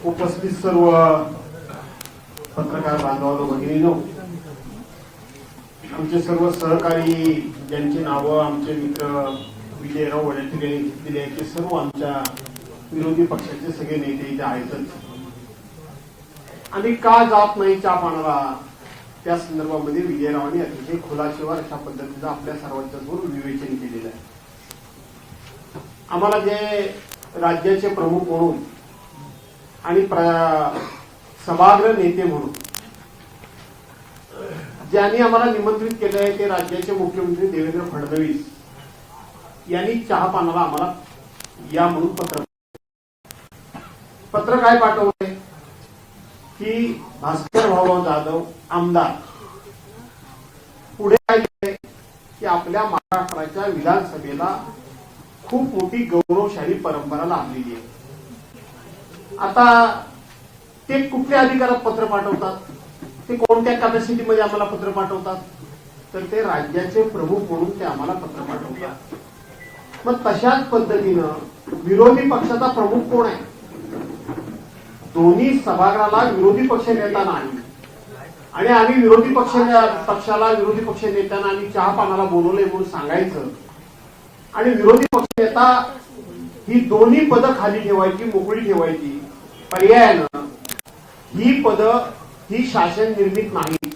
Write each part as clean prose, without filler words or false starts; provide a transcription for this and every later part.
उपस्थित सर्व पत्रकार बांधवांनो, भगिनींनो, आमचे सर्व सहकारी ज्यांची नावं आमचे मित्र विजयराव वडेट्टीवार यांचे सर्व आमच्या विरोधी पक्षाचे सगळे नेते इथे आहेतच. आणि का जात नाही चहा पाण्याला त्या संदर्भामध्ये विजयरावांनी अतिशय खुलाशेवर अशा पद्धतीचं आपल्या सर्वांच्या समोर विवेचन केलेलं आहे. आम्हाला जे राज्याचे प्रमुख म्हणून आणि सभागृह नेते म्हणून ज्यांनी आम्हाला निमंत्रित केले आहे ते राज्याचे मुख्यमंत्री देवेंद्र फडणवीस यांनी चहा पानाला आम्हाला या म्हणून पत्र काय पाठवले की भास्कर भाऊराव जाधव आमदार पुढे काय केले की आपल्या महाराष्ट्राच्या विधानसभेला खूप मोठी गौरवशाली परंपरा लाभलेली आहे. आता ते कुठल्या अधिकारात पत्र पाठवतात, ते कोणत्या कॅपॅसिटीमध्ये आम्हाला पत्र पाठवतात, तर ते राज्याचे प्रमुख म्हणून ते आम्हाला पत्र पाठवतात. मग तशाच पद्धतीनं विरोधी पक्षाचा प्रमुख कोण आहे? दोन्ही सभागृहाला विरोधी पक्ष नेता नाही आणि आम्ही विरोधी पक्षाला विरोधी पक्ष नेत्यांना आम्ही चहा पानाला बोलवले म्हणून सांगायचं आणि विरोधी पक्ष नेता ही दोन्ही पदं खाली ठेवायची, मोकळी ठेवायची. पर्यायानं ही पदं ही शासन निर्मित नाही,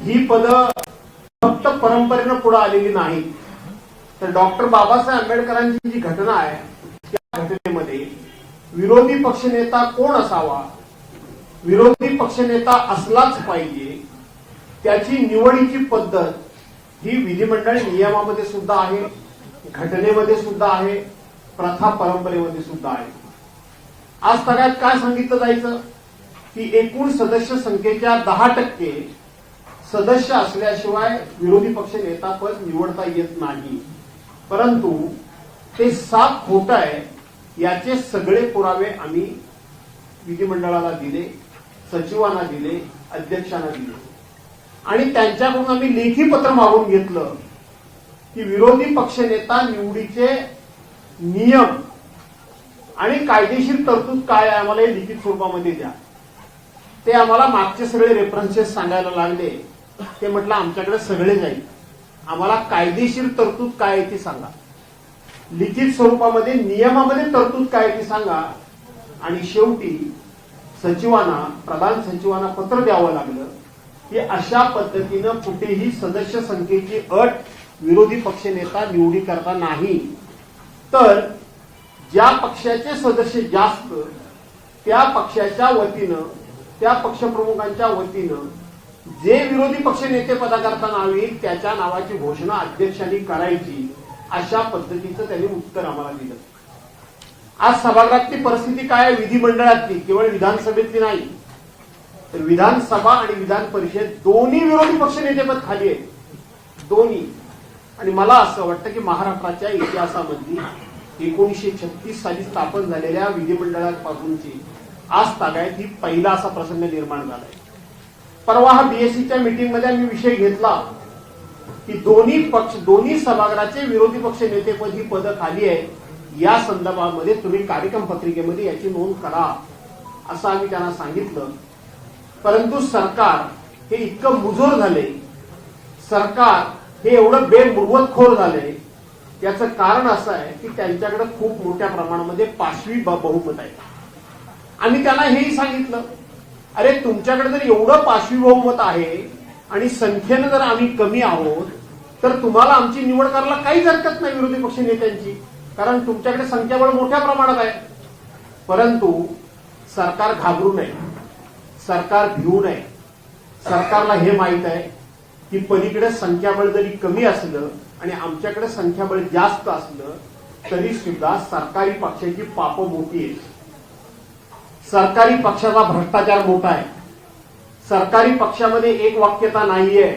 ही पदं फक्त परंपरेनं पुढे आलेली नाही. तर डॉक्टर बाबासाहेब आंबेडकरांची जी घटना आहे त्या घटनेमध्ये विरोधी पक्षनेता कोण असावा, विरोधी पक्षनेता असलाच पाहिजे, त्याची निवडीची पद्धत ही विधिमंडळ नियमामध्ये सुद्धा आहे, घटनेमध्ये सुद्धा आहे, प्रथा परंपरेमध्ये सुद्धा आहे. आज सगळ्यात काय सांगितलं जायचं की एकूण सदस्य संख्येच्या 10% सदस्य असल्याशिवाय विरोधी पक्ष नेता पद निवडता येत नाही. परंतु ते साफ खोटं आहे याचे सगळे पुरावे आम्ही विधिमंडळाला दिले, सचिवांना दिले, अध्यक्षांना दिले आणि त्यांच्याकडून आम्ही लेखी पत्र मागून घेतलं की विरोधी पक्षनेता निवडीचे नियम आणि कायदेशीर तरतूद काय आहे आम्हाला हे लिखित स्वरूपामध्ये द्या. ते आम्हाला मागचे सगळे रेफरन्सेस सांगायला लागले. ते म्हटलं आमच्याकडे सगळे जाईल, आम्हाला कायदेशीर तरतूद काय आहे ती सांगा, लिखित स्वरूपामध्ये नियमामध्ये तरतूद काय आहे ती सांगा. आणि शेवटी सचिवांना, प्रधान सचिवांना पत्र द्यावं लागलं की अशा पद्धतीनं कुठेही सदस्य संख्येची अट विरोधी पक्षनेता निवडी करता नाही, तर ज्या पक्षाचे सदस्य जास्त त्या पक्षाच्या वतीनं, त्या पक्षप्रमुखांच्या वतीनं जे विरोधी पक्षनेते पदाकरता नाव येईल त्याच्या नावाची घोषणा अध्यक्षांनी करायची. अशा पद्धतीचं त्यांनी उत्तर आम्हाला दिलं. आज सभागृहातली परिस्थिती काय आहे? विधिमंडळातली, केवळ विधानसभेतली नाही, तर विधानसभा आणि विधान परिषद दोन्ही विरोधी पक्षनेतेपद खाली आहेत, दोन्ही. आणि मला असं वाटतं की महाराष्ट्राच्या इतिहासामधली 1936 साली स्थापन झालेल्या विधिमंडळापासूनची आज तागायत ही पहिला असा प्रसंग निर्माण झालाय. परवा हा बीएससीच्या मीटिंगमध्ये आम्ही विषय घेतला की दोन्ही सभागृहाचे विरोधी पक्ष नेतेपद ही पदं खाली आहे, या संदर्भामध्ये तुम्ही कार्यक्रम पत्रिकेमध्ये याची नोंद करा असं आम्ही त्यांना सांगितलं. परंतु सरकार हे इतकं मुजोर झाले, सरकार हे एवढं बेमुरवतखोर झाले, याचं कारण असं आहे की त्यांच्याकडे खूप मोठ्या प्रमाणामध्ये पाशवी बहुमत आहे. आम्ही त्यांना हेही सांगितलं, अरे तुमच्याकडे जर एवढं पाशवी बहुमत आहे आणि संख्येनं जर आम्ही कमी आहोत तर तुम्हाला आमची निवड करायला काहीच हरकत नाही विरोधी पक्ष नेत्यांची, कारण तुमच्याकडे संख्याबळ मोठ्या प्रमाणात आहे. परंतु सरकार घाबरू नये, सरकार भिवू नये. सरकारला हे माहित आहे की पलीकडे संख्याबळ जरी कमी असलं आणि आमच्याकडे संख्याबळ जास्त असलं तरी सुद्धा सरकारी पक्षाची पापं मोठी आहेत, सरकारी पक्षाचा भ्रष्टाचार मोठा आहे, सरकारी पक्षामध्ये एक वाक्यता नाहीये,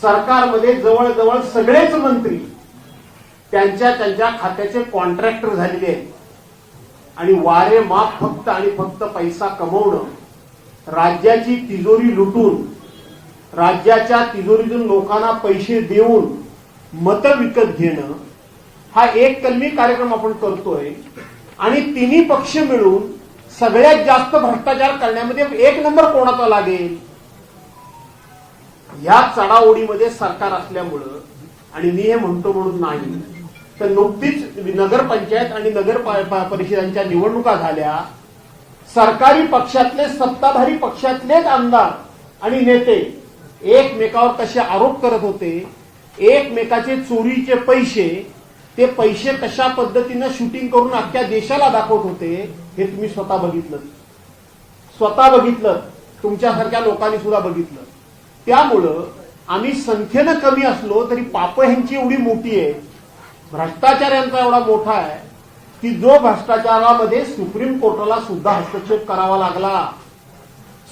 सरकारमध्ये जवळजवळ सगळेच मंत्री त्यांच्या खात्याचे कॉन्ट्रॅक्टर झालेले आहेत आणि वारे माप फक्त आणि फक्त पैसा कमवणं, राज्याची तिजोरी लुटून, राज्याच्या तिजोरीतून लोकांना पैसे देऊन मतं विकत घेणं हा एक कलमी कार्यक्रम आपण करतोय आणि तिन्ही पक्ष मिळून सगळ्यात जास्त भ्रष्टाचार करण्यामध्ये एक नंबर कोणाचा लागेल या चढाओढीमध्ये सरकार असल्यामुळं, आणि मी हे म्हणतो म्हणून नाही तर नुकतीच नगरपंचायत आणि नगर परिषदांच्या निवडणुका झाल्या. सरकारी पक्षातले सत्ताधारी पक्षातलेच आमदार आणि नेते एकमेकावर कसे आरोप करत होते, एकमेकाचे चोरीचे पैसे, ते पैसे कशा पद्धतीनं शूटिंग करून अख्ख्या देशाला दाखवत होते हे तुम्ही स्वतः बघितलं, तुमच्यासारख्या लोकांनी सुद्धा बघितलं. त्यामुळं आम्ही संख्येनं कमी असलो तरी पाप ह्यांची एवढी मोठी आहे, भ्रष्टाचार यांचा एवढा मोठा आहे की जो भ्रष्टाचारामध्ये सुप्रीम कोर्टाला सुद्धा हस्तक्षेप करावा लागला.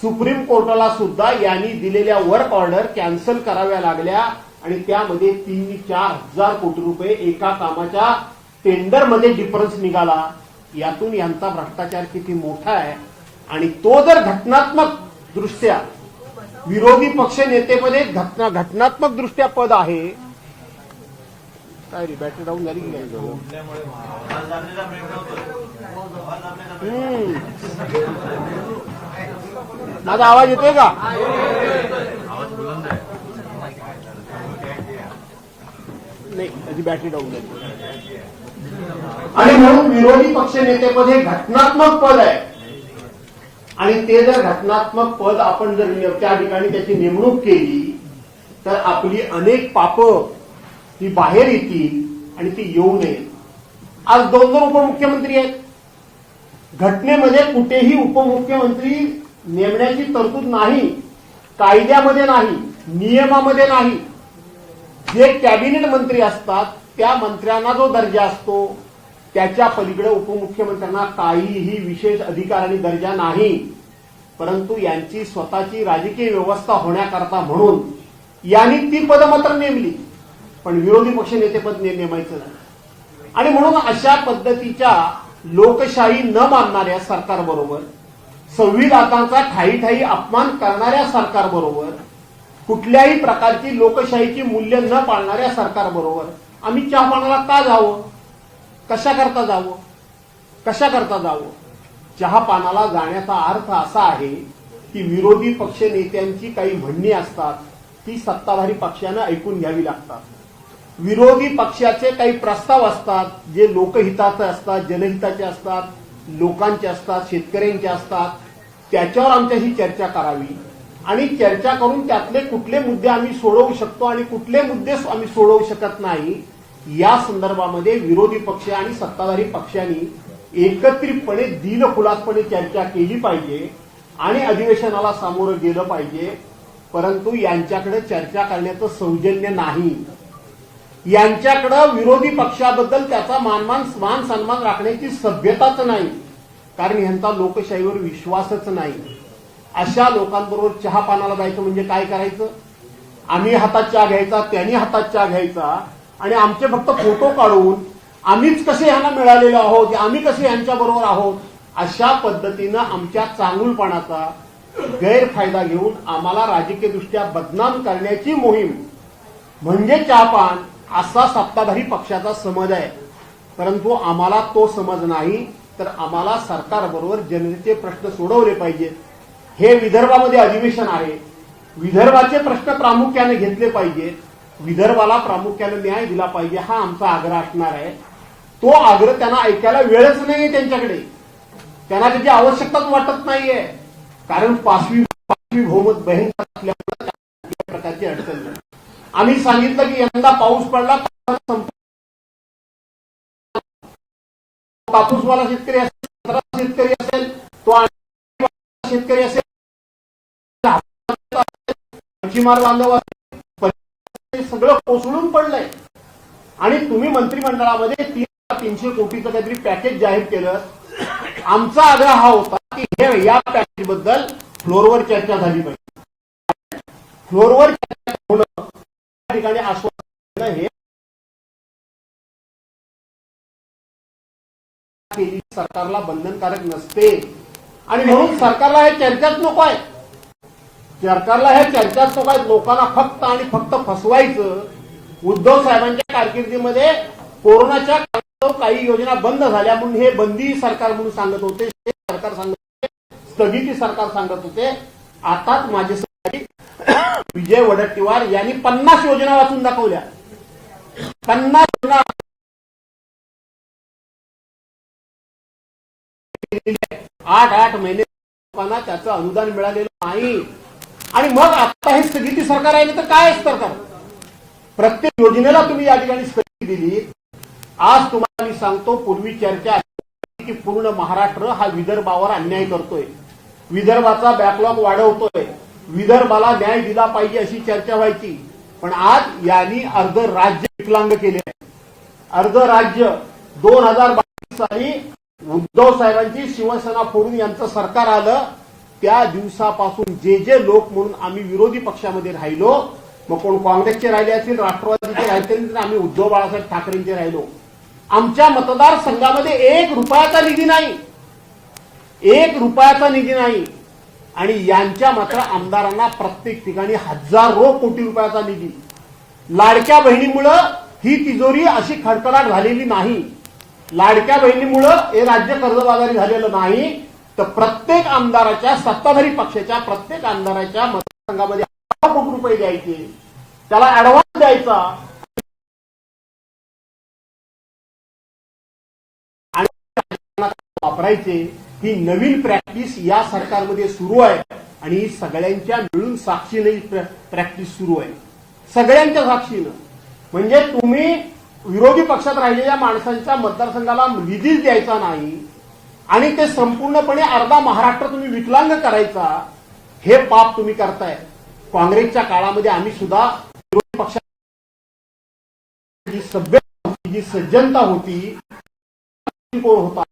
सुप्रीम कोर्टाला सुद्धा यांनी दिलेल्या वर्क ऑर्डर कॅन्सल कराव्या लागल्या आणि त्यामध्ये 3-4 कोटी रुपये एका कामाच्या टेंडरमध्ये डिफरन्स निघाला. यातून यांचा भ्रष्टाचार किती मोठा आहे. आणि तो जर घटनात्मक दृष्ट्या विरोधी पक्ष नेतेपदे घटनात्मक दृष्ट्या पद आहे. काय रे बॅटरी डाऊन झाली की काय? माझा आवाज येतोय का? नाही, त्याची बॅटरी डाऊन झाली. आणि म्हणून विरोधी पक्ष नेतेपद हे घटनात्मक पद आहे आणि ते जर घटनात्मक पद आपण जर त्या ठिकाणी त्याची नेमणूक केली तर आपली अनेक पापं ही बाहेर येतील आणि ती येऊ नये. आज 2 उपमुख्यमंत्री आहेत. घटनेमध्ये कुठेही उपमुख्यमंत्री नेमण्याची तरतूद नाही, कायद्यामध्ये नाही, नियमामध्ये नाही. जे कॅबिनेट मंत्री असतात त्या मंत्र्यांना जो दर्जा असतो त्याच्या पलीकडे उपमुख्यमंत्र्यांना काहीही विशेष अधिकार आणि दर्जा नाही. परंतु यांची स्वतःची राजकीय व्यवस्था होण्याकरता म्हणून यांनी ती पदं मात्र नेमली, पण विरोधी पक्ष नेतेपद नेमायचं नाही. आणि म्हणून अशा पद्धतीच्या लोकशाही न मानणाऱ्या सरकारबरोबर, संविधानाचा ठायी अपमान करणाऱ्या सरकारबरोबर, कुठल्याही प्रकारची लोकशाहीची मूल्य न पाळणाऱ्या सरकारबरोबर आम्ही चहापानाला का जावं? कशाकरता जावं? चहापानाला जाण्याचा अर्थ असा आहे की विरोधी पक्ष नेत्यांची काही म्हणणी असतात ती सत्ताधारी पक्षानं ऐकून घ्यावी लागतात. विरोधी पक्षाचे काही प्रस्ताव असतात जे लोकहिताचे असतात, जनहिताचे असतात, लोकांचे असतात, शेतकऱ्यांचे असतात. त्याच्यावर आमच्याशी चर्चा करावी आणि चर्चा करून त्यातले कुठले मुद्दे आम्ही सोडवू शकतो आणि कुठले मुद्दे आम्ही सोडवू शकत नाही या संदर्भामध्ये विरोधी पक्ष आणि सत्ताधारी पक्षांनी एकत्रितपणे दिलखुलासपणे चर्चा केली पाहिजे आणि अधिवेशनाला सामोरं गेलं पाहिजे. परंतु यांच्याकडे चर्चा करण्याचं सौजन्य नाही. यांच्याकडं विरोधी पक्षाबद्दल त्याचा मान सन्मान राखण्याची सभ्यताच नाही, कारण यांचा लोकशाहीवर विश्वासच नाही. अशा लोकांबरोबर चहापानाला जायचं म्हणजे काय करायचं? आम्ही हातात चहा घ्यायचा, त्यांनी हातात चहा घ्यायचा आणि आमचे फक्त फोटो काढून आम्हीच कसे ह्यांना मिळालेलो आहोत, आम्ही कसे यांच्याबरोबर आहोत, अशा पद्धतीनं आमच्या चांगुलपणाचा गैरफायदा घेऊन आम्हाला राजकीयदृष्ट्या बदनाम करण्याची मोहीम म्हणजे चहापान असा सत्ताधारी पक्षाचा समज आहे. परंतु आम्हाला तो समज नाही, तर आम्हाला सरकारबरोबर जनतेचे प्रश्न सोडवले पाहिजेत. हे विदर्भामध्ये अधिवेशन आहे, विदर्भाचे प्रश्न प्रामुख्याने घेतले पाहिजेत, विदर्भाला प्रामुख्याने न्याय दिला पाहिजे हा आमचा आग्रह असणार आहे. तो आग्रह त्यांना ऐकायला वेळच नाहीये, त्यांच्याकडे त्यांना त्याची आवश्यकताच वाटत नाहीये, कारण पाचवी बहुमत भयंकर असल्यामुळे प्रकारची अडचण नाही. आम्ही सांगितलं की यंदा पाऊस पडला, कापूसवाला शेतकरी असेल, शेतकरी असेल, तो शेतकरी असेल, मच्छीमार बांधव असेल, सगळं कोसळून पडलंय. आणि तुम्ही मंत्रिमंडळामध्ये 300 कोटीचं काहीतरी पॅकेज जाहीर केलं. आमचा आग्रह हा होता की हे या पॅकेज बद्दल फ्लोअरवर चर्चा झाली पाहिजे. फ्लोअरवर चर्चा होणं त्या ठिकाणी आश्वासन हे सरकारला बंधनकारक नसते आणि म्हणून सरकारला हे चर्चाच नको आहे. सरकारला हे चर्चाच नको आहे. लोकांना फक्त आणि फक्त फसवायचं. उद्धव साहेबांच्या कारकिर्दीमध्ये कोरोनाच्या काळात काही योजना बंद झाल्या म्हणून हे बंदी सरकार म्हणून सांगत होते, सरकार सांगत होते, स्थगिती सरकार सांगत होते. आताच माझे सहकारी विजय वडेट्टीवार यांनी 50 योजना वाचून दाखवल्या. 50 योजना 8 महिने लोकांना त्याचं अनुदान मिळालेलं नाही. आणि मग आता हे स्थगिती सरकार आहे तर काय सरकार? प्रत्येक योजनेला तुम्ही या ठिकाणी स्थगिती दिली. आज तुम्हाला मी सांगतो, पूर्वी चर्चा की पूर्ण महाराष्ट्र हा विदर्भावर अन्याय करतोय, विदर्भाचा बॅकलॉग वाढवतोय, विदर्भाला न्याय दिला पाहिजे अशी चर्चा व्हायची. पण आज यांनी अर्ध राज्य विकलांग केले आहे. अर्ध राज्य 2022 साली उद्धव साहेबांची शिवसेना फोडून यांचं सरकार आलं त्या दिवसापासून जे लोक म्हणून आम्ही विरोधी पक्षामध्ये राहिलो, मग कोण काँग्रेसचे राहिले असतील, राष्ट्रवादीचे राहिले, आम्ही उद्धव बाळासाहेब ठाकरेंचे राहिलो. आमच्या मतदारसंघामध्ये 1 रुपयाचा निधी नाही, 1 रुपयाचा निधी नाही. आणि यांच्या मात्र आमदारांना प्रत्येक ठिकाणी हजारो कोटी रुपयाचा निधी. लाडक्या बहिणीमुळे ही तिजोरी अशी खडखडाट झालेली नाही. लाडक्या बहिणीमुळे हे राज्य कर्जबाजारी झालेलं नाही, तर प्रत्येक आमदाराच्या, सत्ताधारी पक्षाच्या प्रत्येक आमदाराच्या मतदारसंघामध्ये हजारो कोटी रुपये द्यायचे, त्याला ऍडव्हान्स द्यायचा आणि वापरायचे. ही नवीन प्रॅक्टिस या सरकारमध्ये सुरू आहे आणि ही सगळ्यांच्या मिळून साक्षीने प्रॅक्टिस सुरू आहे, सगळ्यांच्या साक्षीनं. म्हणजे तुम्ही विरोधी पक्षात राहिलेल्या माणसांच्या मतदारसंघाला निधीच द्यायचा नाही आणि ते संपूर्णपणे अर्धा महाराष्ट्र तुम्ही विकलांग करायचा, हे पाप तुम्ही करताय. काँग्रेसच्या काळामध्ये आम्ही सुद्धा विरोधी पक्षात जी सभ्यता होती, जी सज्जनता होती, कोण होता,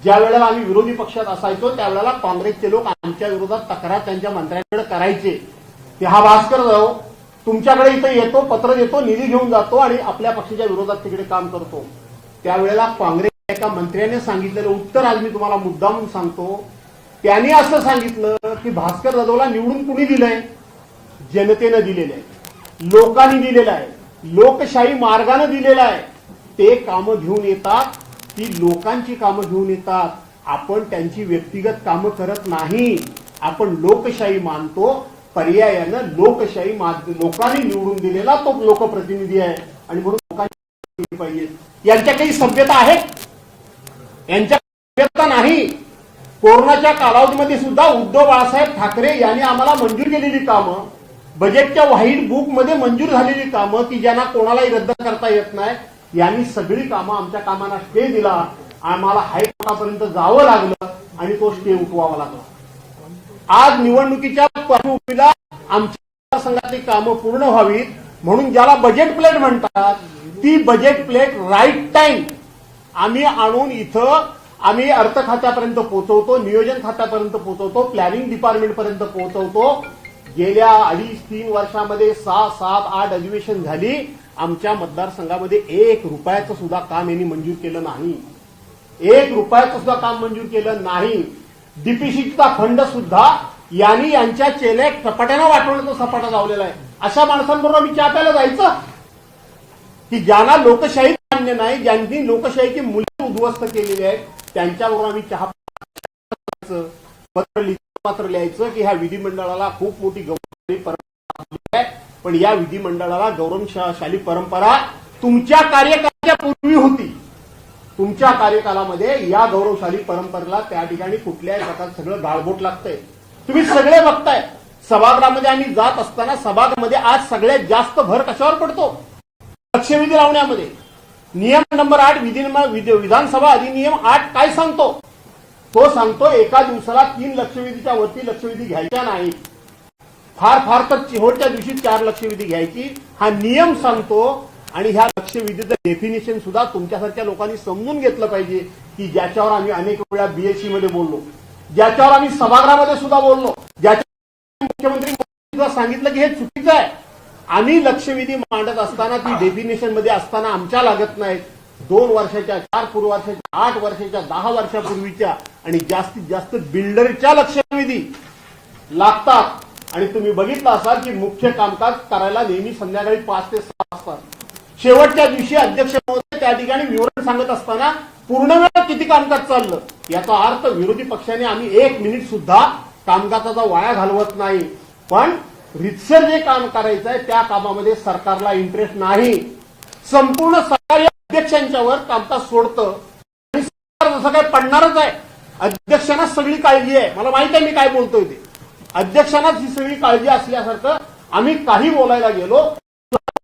ज्या वेळेला आम्ही विरोधी पक्षात असायचो त्यावेळेला काँग्रेसचे लोक आमच्या विरोधात तक्रार त्यांच्या मंत्र्यांकडे करायचे की हा भास्कर जाऊ तुमच्याकडे इथे येतो, पत्र देतो, निधी घेऊन जातो आणि आपल्या पक्षाच्या विरोधात तिकडे काम करतो. त्यावेळेला काँग्रेस एका मंत्र्याने सांगितलेलं उत्तर आज मी तुम्हाला मुद्दामून सांगतो. त्यांनी असं सांगितलं की भास्कर जाधवला निवडून कुणी दिलंय? जनतेनं दिलेलं आहे, लोकांनी दिलेलं आहे, लोकशाही मार्गाने दिलेलं आहे. ते कामं घेऊन येतात, ती लोकांची कामं घेऊन येतात. आपण त्यांची व्यक्तिगत कामं करत नाही, आपण लोकशाही मानतो. पर्यायानं लोकशाही लोकांनी निवडून दिलेला तो लोकप्रतिनिधी आहे आणि म्हणून लोकांची पाहिजे. यांच्या काही सभ्यता आहे? यांच्या सभ्यता नाही. कोरोनाच्या कालावधीमध्ये सुद्धा उद्धव बाळासाहेब ठाकरे यांनी आम्हाला मंजूर केलेली कामं, बजेटच्या व्हाईट बुकमध्ये मंजूर झालेली कामं की ज्यांना कोणालाही रद्द करता येत नाही, यांनी सगळी कामं आमच्या कामांना स्टे दिला. आम्हाला हायकोर्टापर्यंत जावं लागलं आणि तो स्टे उठवावा लागला. आज निवडणुकीच्या पार्श्वभूमीला आमच्या संघातली कामं पूर्ण व्हावीत म्हणून ज्याला बजेट प्लेट म्हणतात, ती बजेट प्लेट राईट टाइम आम्ही आणून इथं आम्ही अर्थ खात्यापर्यंत पोहोचवतो, नियोजन खात्यापर्यंत पोहोचवतो, प्लॅनिंग डिपार्टमेंटपर्यंत पोहोचवतो. गेल्या 2.5-3 वर्षामध्ये 6, 7, 8 अधिवेशन झाली. आमच्या मतदारसंघामध्ये 1 रुपयाचं सुद्धा काम यांनी मंजूर केलं नाही, 1 रुपयाचं सुद्धा काम मंजूर केलं नाही. डीपीसीचा फंड सुद्धा यांनी यांच्या चेले सपाट्यानं वाटवण्याचा सपाटा लावलेला आहे. अशा माणसांबरोबर आम्ही चहा प्यायला जायचं की ज्यांना लोकशाही मान्य नाही, ज्यांनी लोकशाहीची मूल्य उद्ध्वस्त केलेली आहेत, त्यांच्याबरोबर आम्ही चहा पत्र लिहायचं की ह्या विधिमंडळाला खूप मोठी गौरवशाली परंपरा आहे. पण या विधिमंडळाला गौरवशाली परंपरा तुमच्या कार्यकाळाच्या पूर्वी होती. तुमच्या कार्यकालामध्ये या गौरवशाली परंपरेला त्या ठिकाणी कुठल्याही प्रकारचं सगळं गाळबोट लागतंय. तुम्ही सगळे बघताय. सभागृहामध्ये आम्ही जात असताना सभागृहामध्ये आज सगळ्यात जास्त भर कशावर पडतो? लक्षवेधी लावण्यामध्ये. नियम नंबर 8 विधानसभा अधिनियम 8 काय सांगतो? तो सांगतो एका दिवसाला 3 लक्षवेधीच्या वरती लक्षवेधी घ्यायच्या नाहीत. फार तर शेवटच्या दिवशी 4 लक्षवेधी घ्यायची हा नियम सांगतो. आणि ह्या लक्षवेधीचं डेफिनेशन सुद्धा तुमच्यासारख्या लोकांनी समजून घेतलं पाहिजे की ज्याच्यावर आम्ही अनेक वेळा बीएससी मध्ये बोललो, ज्याच्यावर आम्ही सभागृहामध्ये सुद्धा बोललो, ज्याच्या मुख्यमंत्री सांगितलं की हे चुकीचं आहे. आम्ही लक्षवेधी मांडत असताना ती डेफिनेशन मध्ये असताना आमच्या लागत नाहीत. 2 वर्षाच्या, 4 पूर्व वर्षाच्या, 8 वर्षाच्या, 10 वर्षापूर्वीच्या आणि जास्तीत जास्त बिल्डरच्या लक्षवेधी लागतात. आणि तुम्ही बघितलं असाल की मुख्य कामकाज करायला नेहमी संध्याकाळी 5 ते 6 वाजतात. शेवटच्या दिवशी अध्यक्ष महोदय त्या ठिकाणी विवरण सांगत असताना पूर्ण वेळ किती कामकाज चाललं, याचा अर्थ विरोधी पक्षाने आम्ही 1 मिनिट सुद्धा कामकाजाचा वाया घालवत नाही, पण रितसर जे काम करायचं आहे त्या कामामध्ये सरकारला इंटरेस्ट नाही. संपूर्ण सरकार या अध्यक्षांच्यावर कामकाज सोडतं आणि सरकार जसं काय पडणारच आहे. अध्यक्षांना सगळी काळजी आहे, मला माहित आहे मी काय बोलतोय ते. अध्यक्षांनाच ही सगळी काळजी असल्यासारखं आम्ही काही बोलायला गेलो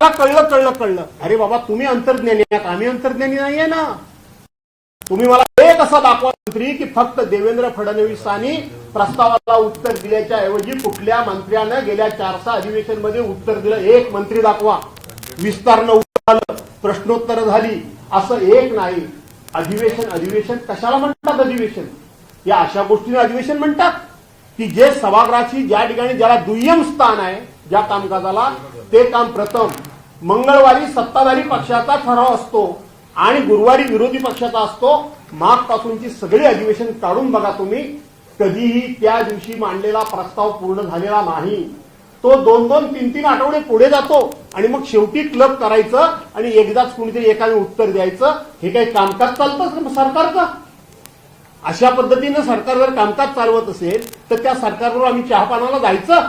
कळलं. अरे बाबा, तुम्ही अंतर्ज्ञानी आहात, आम्ही अंतर्ज्ञानी नाहीये ना. तुम्ही मला एक असं दाखवा मंत्री की फक्त देवेंद्र फडणवीसांनी प्रस्तावाला उत्तर दिल्याच्या ऐवजी कुठल्या मंत्र्यानं गेल्या 400 अधिवेशन मध्ये उत्तर दिलं. एक मंत्री दाखवा. विस्तारनं उत्तर आलं, प्रश्नोत्तर झाली, असं एक नाही. अधिवेशन कशाला म्हणतात? अधिवेशन या अशा गोष्टीने अधिवेशन म्हणतात की जे सभागृहाची ज्या ठिकाणी ज्याला दुय्यम स्थान आहे ज्या कामकाजाला, ते काम प्रथम. मंगळवारी सत्ताधारी पक्षाचा ठराव असतो आणि गुरुवारी विरोधी पक्षाचा असतो. मागपासूनची सगळी अधिवेशन काढून बघा तुम्ही, कधीही त्या दिवशी मांडलेला प्रस्ताव पूर्ण झालेला नाही. तो 2-2, 3-3 आठवडे पुढे जातो आणि मग शेवटी क्लब करायचं आणि एकदाच कुणीतरी एकाने उत्तर द्यायचं. हे काही कामकाज चालतं सरकारचं? अशा पद्धतीनं सरकार जर कामकाज चालवत असेल तर त्या सरकारवर आम्ही चहापानाला जायचं?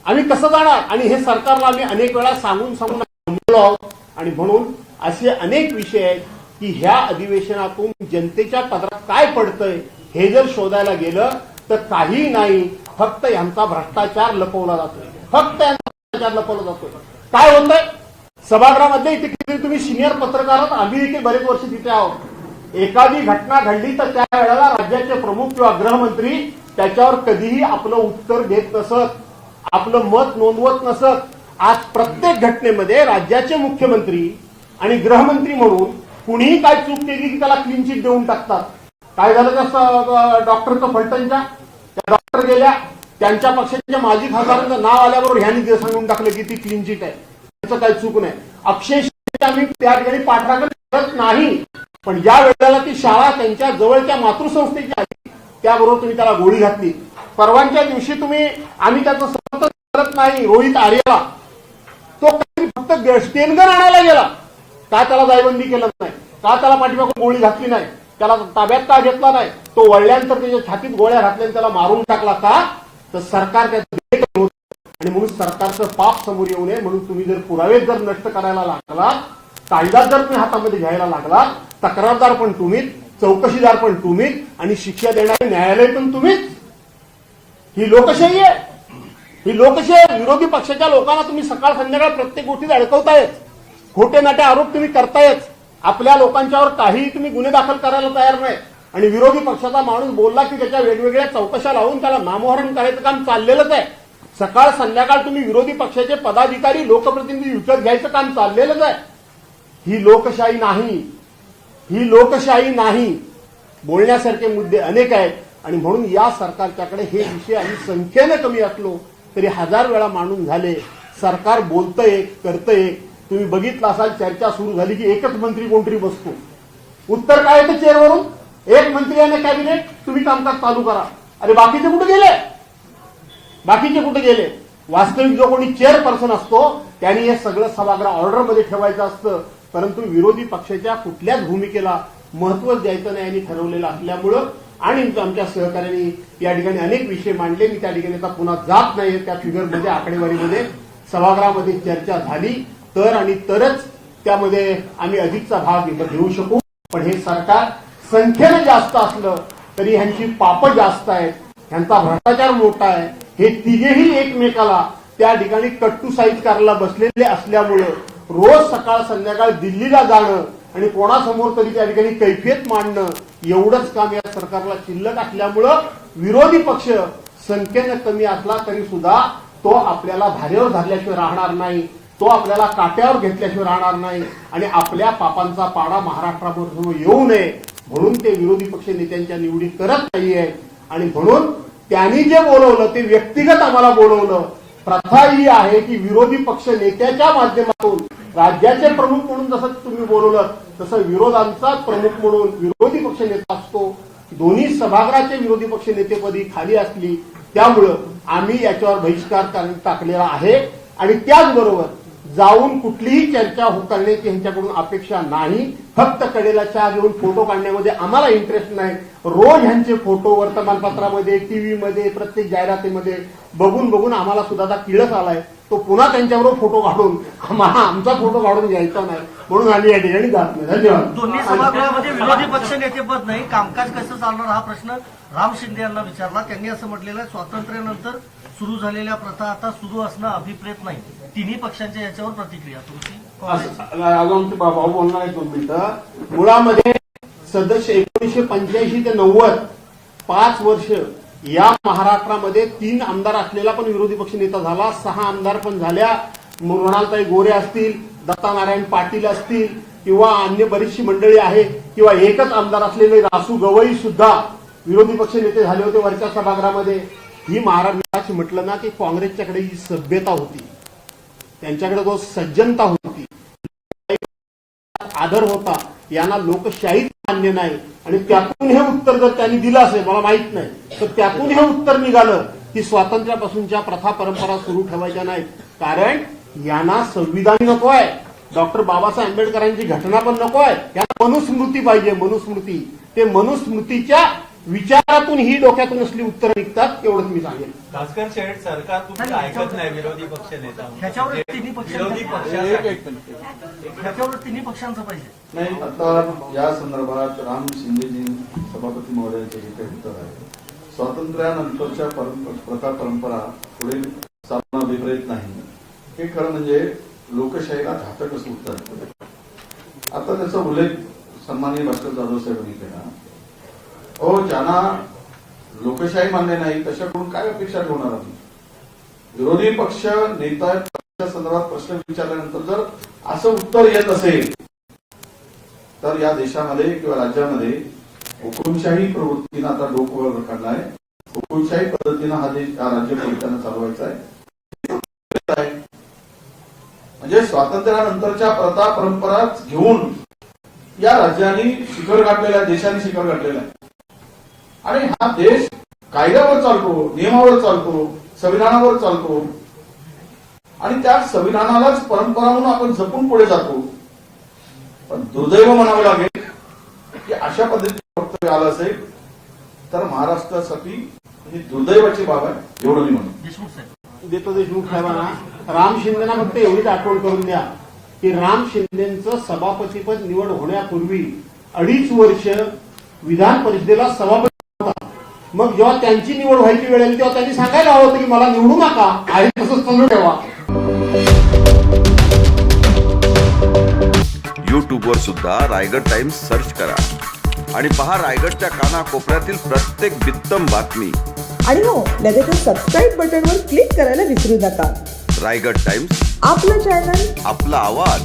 आम्ही कसं जाणार? आणि हे सरकारला आम्ही अनेक वेळा सांगून थांबलो आहोत. आणि म्हणून असे अनेक विषय आहेत की ह्या अधिवेशनातून जनतेच्या पदरात काय पडतंय हे जर शोधायला गेलं तर काही नाही, फक्त यांचा भ्रष्टाचार लपवला जातोय. काय होतंय सभागृहामध्ये? इथे किती तुम्ही सिनियर पत्रकार आहात, आम्ही इथे बरेच वर्ष तिथे आहोत. एखादी घटना घडली तर त्या वेळेला राज्याचे प्रमुख किंवा गृहमंत्री त्याच्यावर कधीही आपलं उत्तर देत नसत, आपलं मत नोंदवत नसत. आज प्रत्येक घटनेमध्ये राज्याचे मुख्यमंत्री आणि गृहमंत्री म्हणून कुणीही काय चूक केली की त्याला क्लीन चिट देऊन टाकतात. काय झालं तसं डॉक्टर फलटणच्या त्या डॉक्टर गेल्या, त्यांच्या पक्षाच्या माजी खासदारांचं नाव आल्याबरोबर ह्यांनी सांगून टाकलं की ती क्लीन चिट आहे, त्याचं काही चूक नाही. अक्षरशः आम्ही त्या ठिकाणी पाठराखण करत नाही, पण ज्या वेळेला ती शाळा त्यांच्या जवळच्या मातृसंस्थेची आली त्याबरोबर तुम्ही त्याला गोळी घातली. परवांच्या दिवशी आम्ही त्याचं समर्थन करत नाही. रोहित आर्यला तो फक्त स्टेनगन आणायला गेला, का त्याला जायबंदी केलं नाही? का त्याला पाठीमागून गोळी घातली नाही? त्याला ताब्यात का घेतला नाही? तो वळल्यानंतर त्याच्या छातीत गोळ्या घातल्या त्याला मारून टाकला का? तर सरकार त्याचं आणि म्हणून सरकारचं पाप समोर येऊ नये म्हणून तुम्ही जर पुरावे जर नष्ट करायला लागला, कायदा जर तुम्ही हातामध्ये घ्यायला लागला, तक्रारदार पण तुम्हीच, चौकशीदार पण तुम्हीच आणि शिक्षा देणारे न्यायालय पण तुम्हीच. ही लोकशाही आहे. ही लोकशाही. विरोधी पक्षाच्या लोकांना तुम्ही सकाळ संध्याकाळ प्रत्येक गोष्टीत अडकवतायच, खोटे नाटे आरोप तुम्ही करतायच. आपल्या लोकांच्यावर काहीही तुम्ही गुन्हे दाखल करायला तयार नाही. आणि विरोधी पक्षाचा माणूस बोलला की त्याच्या वेगवेगळ्या चौकशा लावून त्याला नामोहरण करायचं काम चाललेलंच आहे. सकाळ संध्याकाळ तुम्ही विरोधी पक्षाचे पदाधिकारी लोकप्रतिनिधी विकत घ्यायचं काम चाललेलंच आहे. ही लोकशाही नाही. ही लोकशाही नाही. बोलण्यासारखे मुद्दे अनेक आहेत आणि म्हणून या सरकारच्याकडे हे विषय आम्ही संख्येने कमी असलो तरी 1000 वेळा मांडून झाले. सरकार बोलतंय, करतंय. तुम्ही बघितलं असाल चर्चा सुरू झाली की एकच मंत्री कोणतरी बसतो. उत्तर काय येतं चेअरवरून? एक मंत्री आणि कॅबिनेट, तुम्ही कामकाज चालू करा. अरे बाकीचे कुठे गेले? बाकीचे कुठे गेले? वास्तविक जो कोणी चेअरपर्सन असतो त्यांनी हे सगळं सभागृह ऑर्डरमध्ये ठेवायचं असतं, परंतु विरोधी पक्षाच्या कुठल्याच भूमिकेला महत्वच द्यायचं नाही यांनी ठरवलेलं असल्यामुळं आणि आमच्या सहकार्याने या ठिकाणी अनेक विषय मांडले. मी त्या ठिकाणी आता पुन्हा जात नाही. त्या फिगरमध्ये आकडेवारीमध्ये सभागृहामध्ये चर्चा झाली तर आणि तरच त्यामध्ये आम्ही अधिकचा भाग घेऊ शकू. पण हे सरकार संख्येनं जास्त असलं तरी ह्यांची पापं जास्त आहेत, ह्यांचा भ्रष्टाचार मोठा आहे. हे तिघेही एकमेकाला त्या ठिकाणी कट्टू साईज करायला बसलेले असल्यामुळं रोज सकाळ संध्याकाळ दिल्लीला जाणं आणि कोणासमोर तरी त्या ठिकाणी कैफियत मांडणं एवढंच काम या सरकारला शिल्लक असल्यामुळं विरोधी पक्ष संख्येनं कमी असला तरी सुद्धा तो आपल्याला धारेवर धरल्याशिवाय राहणार नाही, तो आपल्याला काट्यावर घेतल्याशिवाय राहणार नाही आणि आपल्या पापांचा पाडा महाराष्ट्रावर येऊ नये म्हणून ते विरोधी पक्ष नेत्यांच्या निवडी करत नाहीये. आणि म्हणून त्यांनी जे बोलवलं ते व्यक्तिगत आम्हाला बोलवलं. प्रथा ही आहे की विरोधी पक्ष नेत्याच्या माध्यमातून राज्याचे प्रमुख म्हणून जसं तुम्ही बोलवलं तसं विरोधांचा प्रमुख म्हणून विरोधी पक्ष नेता असतो. दोन्ही सभागृहाचे विरोधी पक्ष नेतेपदी खाली असली त्यामुळं आम्ही याच्यावर बहिष्कार टाकलेला आहे. आणि त्याचबरोबर जाऊन कुठलीही चर्चा करण्याची ह्यांच्याकडून अपेक्षा नाही. फक्त कडेला चहा घेऊन फोटो काढण्यामध्ये आम्हाला इंटरेस्ट नाही. रोज ह्यांचे फोटो वर्तमानपत्रामध्ये, टीव्हीमध्ये, प्रत्येक जाहिरातीमध्ये बघून बघून आम्हाला सुद्धा आता किळस आलाय. तो पुन्हा त्यांच्याबरोबर फोटो काढून आम्हाला आमचा फोटो काढून घ्यायचा नाही, म्हणून आम्ही या ठिकाणी जात नाही. धन्यवाद. दोन्ही सभागृहामध्ये विरोधी पक्ष नेतेपद नाही, कामकाज कसं चालणार हा प्रश्न राम शिंदे यांना विचारला. त्यांनी असं म्हटलेलं आहे, स्वातंत्र्यानंतर सुरू झालेल्या प्रथा आता सुरू असणं अभिप्रेत नाही. तिन्ही पक्षांच्या याच्यावर प्रतिक्रिया तुमची? आमचे भाऊ बोलणार आहे 2 मिनिटं. मुळामध्ये सदस्य 1985 ते 90 5 वर्ष या महाराष्ट्रामध्ये 3 आमदार असलेला पण विरोधी पक्ष नेता झाला. 6 आमदार पण झाल्या. मृणालताई गोरे असतील, दत्ता नारायण पाटील असतील किंवा अन्य बरीचशी मंडळी आहे, किंवा एकच आमदार असलेले रासू गवई सुद्धा विरोधी पक्ष नेते झाले होते वरच्या सभागृहामध्ये. ही महाराष्ट्राची म्हटलं ना की काँग्रेसच्याकडे ही सभ्यता होती, त्यांच्याकडे जो सज्जनता होती, आदर होता. यांना लोकशाही मान्य नाही. आणि त्यातून हे उत्तर जर त्यांनी दिलं असेल, मला माहित नाही, तर त्यातून हे उत्तर निघालं की स्वातंत्र्यापासूनच्या प्रथा परंपरा सुरू ठेवायच्या नाहीत. कारण यांना संविधान नको आहे, डॉक्टर बाबासाहेब आंबेडकरांची घटना पण नको आहे. यांना मनुस्मृती पाहिजे, मनुस्मृती. ते मनुस्मृतीच्या विचारातून ही डोक्यातून असली उत्तर निघतात, एवढंच मी सांगेन. भास्कर शेठ, सरकार तुमचं ऐकत नाही विरोधी पक्ष नेता. ह्याच्यावर तिन्ही विरोधी ह्याच्यावर तिन्ही पक्षांचं पाहिजे. नाही, आता या संदर्भात राम शिंदेजी सभापती महोदयांचे जे काही उत्तर आहे, स्वातंत्र्यानंतरच्या प्रथा परंपरा पुढे चालणं अभिप्रेत नाही, हे खरं म्हणजे लोकशाहीला घातक असं उत्तर आहे. आता त्याचा उल्लेख सन्माननीय भास्कर जाधव साहेबांनी केला. ज्यांना लोकशाही मान्य नाही तशाकडून काय अपेक्षा ठेवणार आम्ही? विरोधी पक्ष नेत्याच्या संदर्भात प्रश्न विचारल्यानंतर जर असं उत्तर येत असेल तर या देशामध्ये किंवा राज्यामध्ये हुकुमशाही प्रवृत्तीनं आता डोकं वर काढलाय. हुकुमशाही पद्धतीनं हा राज्य पोलिसांना चालवायचा आहे. म्हणजे स्वातंत्र्यानंतरच्या प्रथा परंपरा घेऊन या राज्याने शिखर गाठलेला आहे, देशाने शिखर गाठलेला आहे. आणि हा देश कायद्यावर चालतो, नियमावर चालतो, संविधानावर चालतो. आणि त्या संविधानालाच परंपरा म्हणून आपण जपून पुढे जातो. पण दुर्दैव म्हणावं लागेल की अशा पद्धतीने वक्तव्य आलं असेल तर महाराष्ट्रासाठी ही दुर्दैवाची बाब आहे, एवढं मी म्हणतो. देशमुख साहेब देशमुख साहेबांना राम शिंदेना फक्त एवढीच आठवण करून द्या की राम शिंदेचं सभापतीपद निवड होण्यापूर्वी 2.5 वर्ष विधान परिषदेला सभापती होता. मग जेव्हा त्यांची निवड व्हायची वेळ आली तेव्हा त्यांनी सांगायला हवं होतं की मला निवडू नका, आहे तसंच चालू ठेवा. यूट्यूबवर सुद्धा रायगड टाइम्स सर्च करा आणि पहा रायगडच्या कानाकोपऱ्यातील प्रत्येक बित्तम बातमी. आणि हो, लगेचच सबस्क्राईब बटनवर क्लिक करायला विसरू नका. रायगड टाइम्स, आपलं चॅनल, आपला आवाज.